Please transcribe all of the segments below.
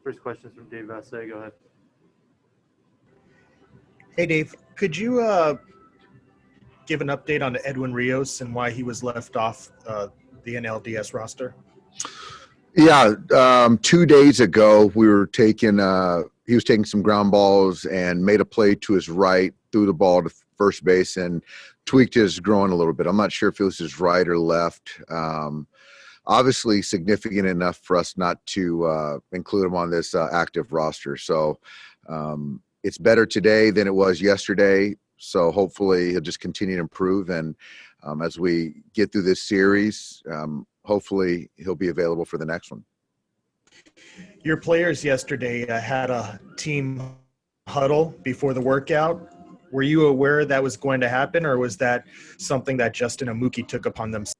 First question is from Dave Vassay. Go ahead. Hey, Dave. Could you give an update on Edwin Rios and why he was left off the NLDS roster? Yeah, 2 days ago we were taking he was taking some ground balls and made a play to his right, threw the ball to first base and tweaked his groin a little bit. I'm not sure if it was his right or left. Obviously significant enough for us not to include him on this active roster. So it's better today than it was yesterday. So hopefully he'll just continue to improve. And as we get through this series, hopefully he'll be available for the next one. Your players yesterday had a team huddle before the workout. Were you aware that was going to happen, or was that something that Justin and Mookie took upon themselves?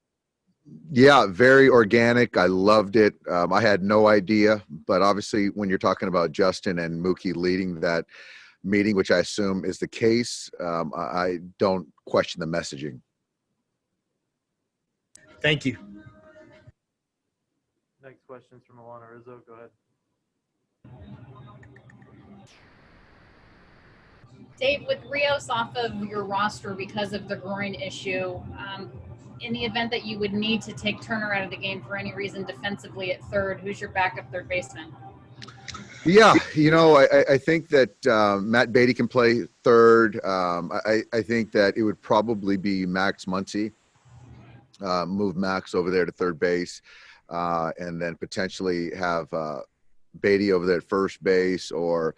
Yeah, very organic. I loved it. I had no idea, but obviously when you're talking about Justin and Mookie leading that meeting, which I assume is the case, I don't question the messaging. Thank you. Next question is from Alanna Rizzo. Go ahead. Dave, with Rios off of your roster because of the groin issue, in the event that you would need to take Turner out of the game for any reason defensively at third, who's your backup third baseman? Yeah, I think that Matt Beatty can play third. I think that it would probably be Max Muncy. Move Max over there to third base, and then potentially have Beatty over there at first base, or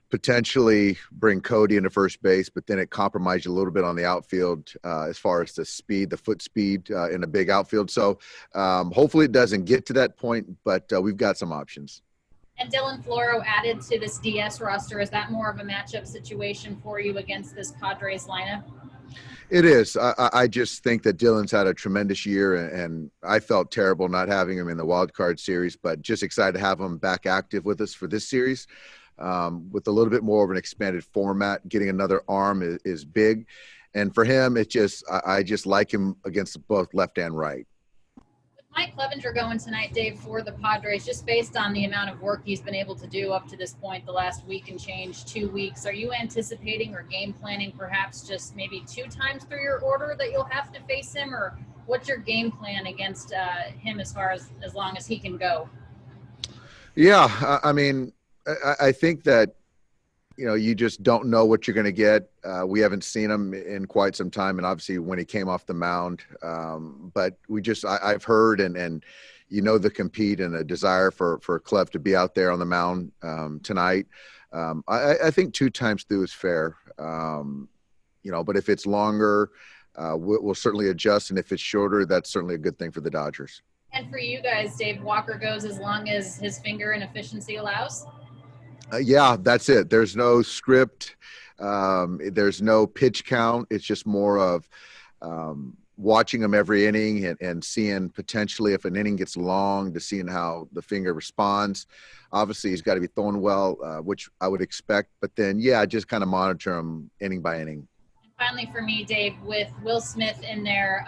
potentially bring Cody into first base, but then it compromised a little bit on the outfield as far as the foot speed in a big outfield. So hopefully it doesn't get to that point, but we've got some options. And Dylan Floro added to this DS roster. Is that more of a matchup situation for you against this Padres lineup? It is. I just think that Dylan's had a tremendous year, and I felt terrible not having him in the wild card series, but just excited to have him back active with us for this series. With a little bit more of an expanded format, getting another arm is big. And for him, I just like him against both left and right. Mike Clevenger going tonight, Dave, for the Padres, just based on the amount of work he's been able to do up to this point, the last week and change, 2 weeks. Are you anticipating or game planning perhaps just maybe 2 times through your order that you'll have to face him? Or what's your game plan against him as long as he can go? Yeah, I mean, I think that, you just don't know what you're going to get. We haven't seen him in quite some time, and obviously when he came off the mound. But I've heard and the compete and a desire for Clev to be out there on the mound tonight. I think 2 times through is fair. But if it's longer, we'll certainly adjust, and if it's shorter, that's certainly a good thing for the Dodgers. And for you guys, Dave, Walker goes as long as his finger and efficiency allows? Yeah, that's it. There's no script. There's no pitch count. It's just more of watching him every inning and seeing potentially if an inning gets long, to seeing how the finger responds. Obviously, he's got to be throwing well, which I would expect. But then, just kind of monitor him inning by inning. Finally, for me, Dave, with Will Smith in there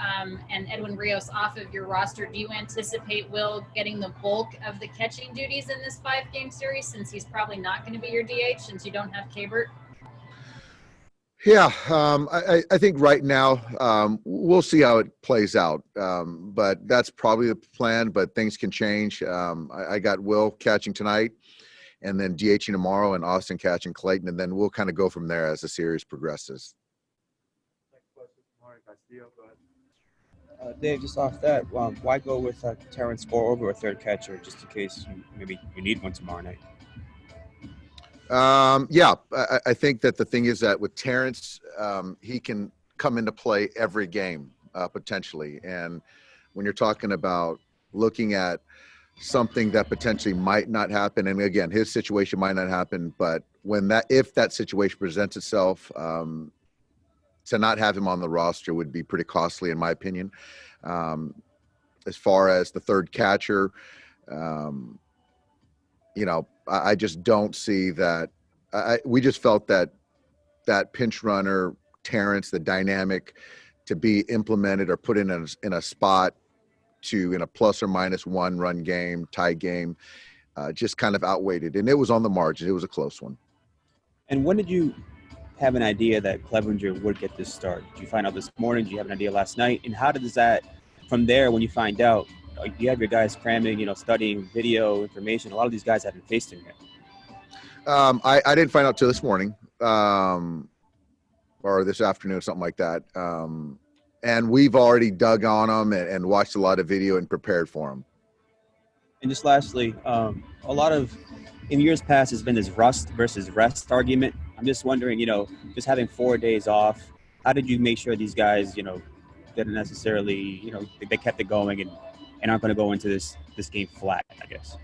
and Edwin Rios off of your roster, do you anticipate Will getting the bulk of the catching duties in this 5-game series, since he's probably not going to be your DH since you don't have Kabert? Yeah, I think right now we'll see how it plays out, but that's probably the plan, but things can change. I got Will catching tonight, and then DHing tomorrow, and Austin catching Clayton, and then we'll kind of go from there as the series progresses. Dave, just off that, why go with Terrence Gore over a third catcher, just in case maybe you need one tomorrow night? I think that the thing is that with Terrence, he can come into play every game potentially. And when you're talking about looking at something that potentially might not happen, and again, his situation might not happen, but if that situation presents itself, to not have him on the roster would be pretty costly, in my opinion. As far as the third catcher, I just don't see that. We just felt that pinch runner, Terrence, the dynamic to be implemented or put in a spot in a plus or minus 1 run game, tie game, just kind of outweighed it. And it was on the margin. It was a close one. And when did you have an idea that Clevenger would get this start? Did you find out this morning? Did you have an idea last night? And how does that, from there, when you find out, you have your guys cramming, studying video information. A lot of these guys haven't faced him yet. I didn't find out till this morning or this afternoon, something like that. And we've already dug on them and watched a lot of video and prepared for them. And just lastly, a lot of, in years past, has been this rust versus rest argument. I'm just wondering, just having 4 days off, how did you make sure these guys, didn't necessarily, they kept it going and aren't going to go into this game flat, I guess?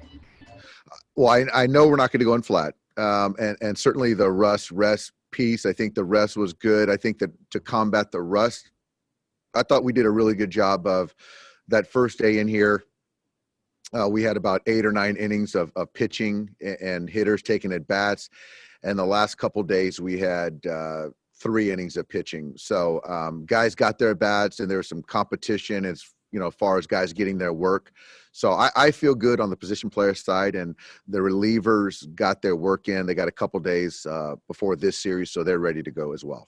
Well, I know we're not going to go in flat. And certainly the rest piece, I think the rest was good. I think that to combat the rust, I thought we did a really good job of that first day in here. We had about 8 or 9 innings of pitching and hitters taking at bats. And the last couple days we had 3 innings of pitching. So guys got their bats and there was some competition as far as guys getting their work. So I feel good on the position player side, and the relievers got their work in. They got a couple days before this series, so they're ready to go as well.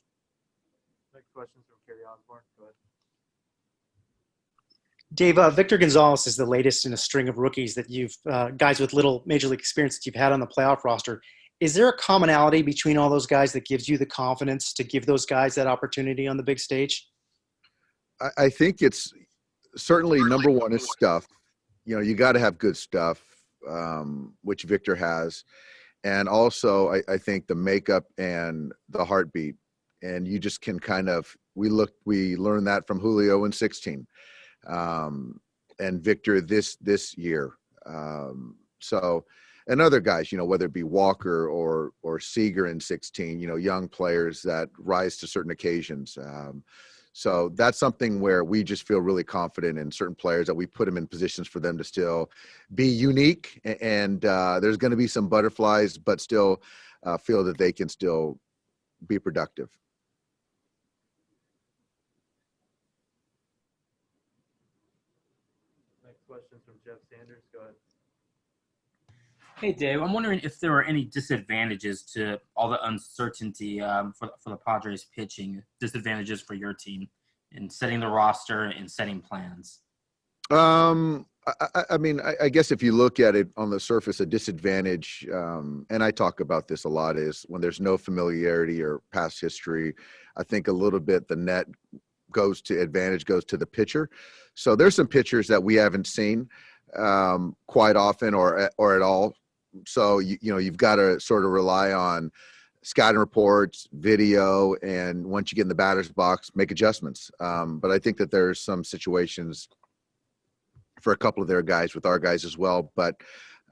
Next question from Cary Osborne. Go ahead. Dave, Victor Gonzalez is the latest in a string of rookies that you've guys with little major league experience that you've had on the playoff roster. Is there a commonality between all those guys that gives you the confidence to give those guys that opportunity on the big stage? I think it's certainly number one is stuff. You got to have good stuff, which Victor has. And also, I think the makeup and the heartbeat. And you just can we learned that from Julio in 16. And Victor this year. And other guys, whether it be Walker or Seager in 16, young players that rise to certain occasions. So that's something where we just feel really confident in certain players that we put them in positions for them to still be unique. And there's going to be some butterflies, but still feel that they can still be productive. Next question from Jeff Sanders. Go ahead. Hey, Dave, I'm wondering if there were any disadvantages to all the uncertainty for the Padres pitching, disadvantages for your team in setting the roster and setting plans. I mean, I guess if you look at it on the surface, a disadvantage, and I talk about this a lot, is when there's no familiarity or past history. I think a little bit the net goes to the pitcher. So there's some pitchers that we haven't seen quite often or at all. So, you've got to sort of rely on scouting reports, video, and once you get in the batter's box, make adjustments. But I think that there's some situations for a couple of their guys with our guys as well. But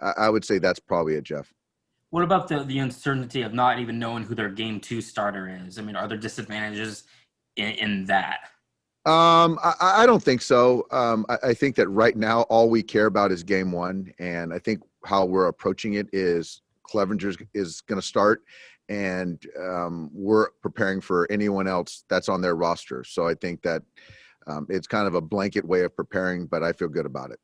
I would say that's probably it, Jeff. What about the uncertainty of not even knowing who their game 2 starter is? I mean, are there disadvantages in that? I don't think so. I think that right now all we care about is game 1, and I think how we're approaching it is Clevenger is going to start, and we're preparing for anyone else that's on their roster. So I think that it's kind of a blanket way of preparing, but I feel good about it.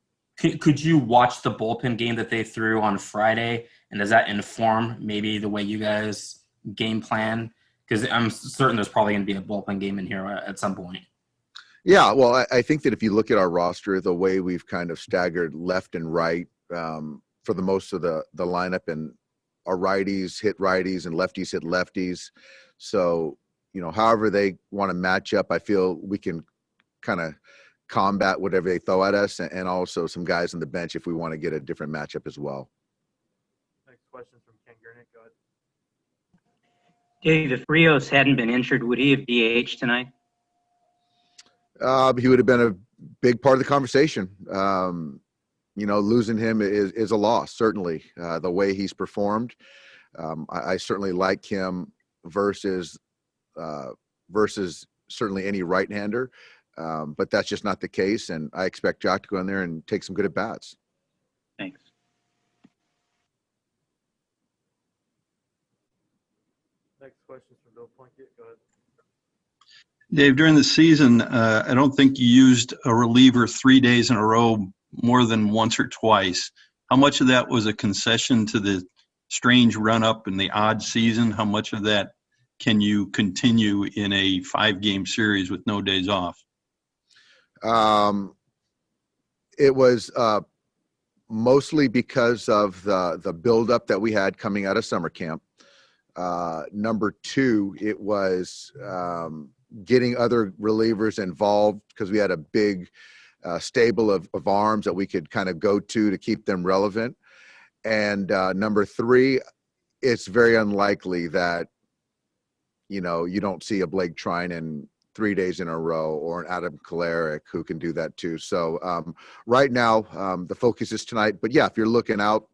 Could you watch the bullpen game that they threw on Friday, and does that inform maybe the way you guys game plan? Because I'm certain there's probably going to be a bullpen game in here at some point. Yeah, well, I think that if you look at our roster, the way we've kind of staggered left and right for the most of the lineup, and our righties hit righties and lefties hit lefties. So, however they want to match up, I feel we can kind of combat whatever they throw at us, and also some guys on the bench if we want to get a different matchup as well. Next question from Ken Gurnick. Go ahead. Dave, if Rios hadn't been injured, would he have DH'd tonight? He would have been a big part of the conversation. Losing him is a loss, certainly. The way he's performed, I certainly like him versus certainly any right-hander, but that's just not the case, and I expect Jock to go in there and take some good at-bats. Thanks. Next question from Bill Plunkett. Go ahead. Dave, during the season, I don't think you used a reliever 3 days in a row more than once or twice. How much of that was a concession to the strange run-up in the odd season? How much of that can you continue in a 5-game series with no days off? It was mostly because of the buildup that we had coming out of summer camp. Number two, it was getting other relievers involved because we had a big stable of arms that we could kind of go to keep them relevant. And number three, it's very unlikely that, you don't see a Blake Trinan 3 days in a row or an Adam Kolarek who can do that too. So right now, the focus is tonight. But yeah, if you're looking out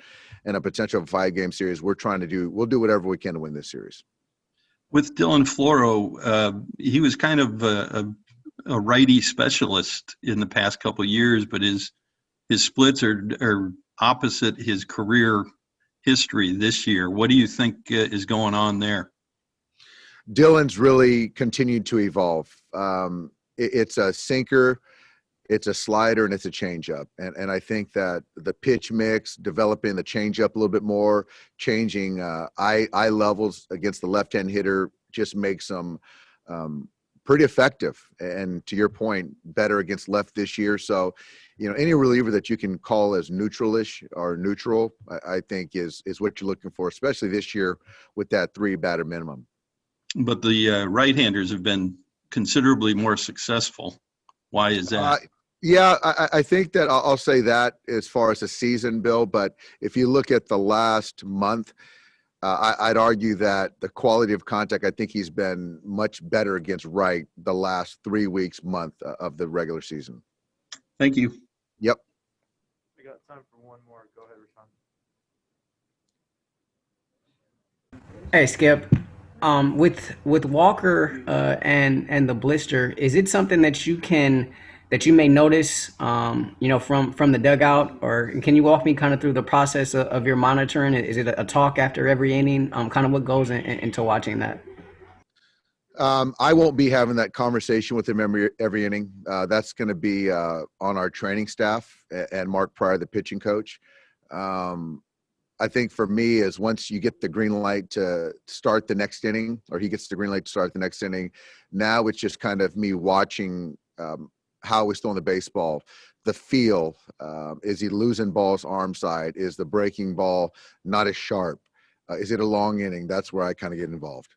in a potential 5-game series, we'll do whatever we can to win this series. With Dylan Floro, he was kind of a righty specialist in the past couple of years, but his splits are opposite his career history this year. What do you think is going on there? Dylan's really continued to evolve. It's a sinker, it's a slider, and it's a changeup. And I think that the pitch mix, developing the changeup a little bit more, changing eye levels against the left-hand hitter just makes them pretty effective. And to your point, better against left this year. So, any reliever that you can call as neutral-ish or neutral, I think is what you're looking for, especially this year with that 3-batter minimum. But the right-handers have been considerably more successful. Why is that? Yeah, I think that I'll say that as far as the season, Bill. But if you look at the last month, I'd argue that the quality of contact, I think he's been much better against right the last 3 weeks, month of the regular season. Thank you. Yep. We got time for one more. Go ahead, Rashawn. Hey, Skip. With Walker and the blister, is it something that you may notice, from the dugout, or can you walk me kind of through the process of your monitoring? Is it a talk after every inning? Kind of what goes into watching that? I won't be having that conversation with him every inning. That's going to be on our training staff and Mark Pryor, the pitching coach. I think for me is once you get the green light to start the next inning, or he gets the green light to start the next inning, now it's just kind of me watching how he's throwing the baseball, the feel. Is he losing balls arm side? Is the breaking ball not as sharp? Is it a long inning? That's where I kind of get involved.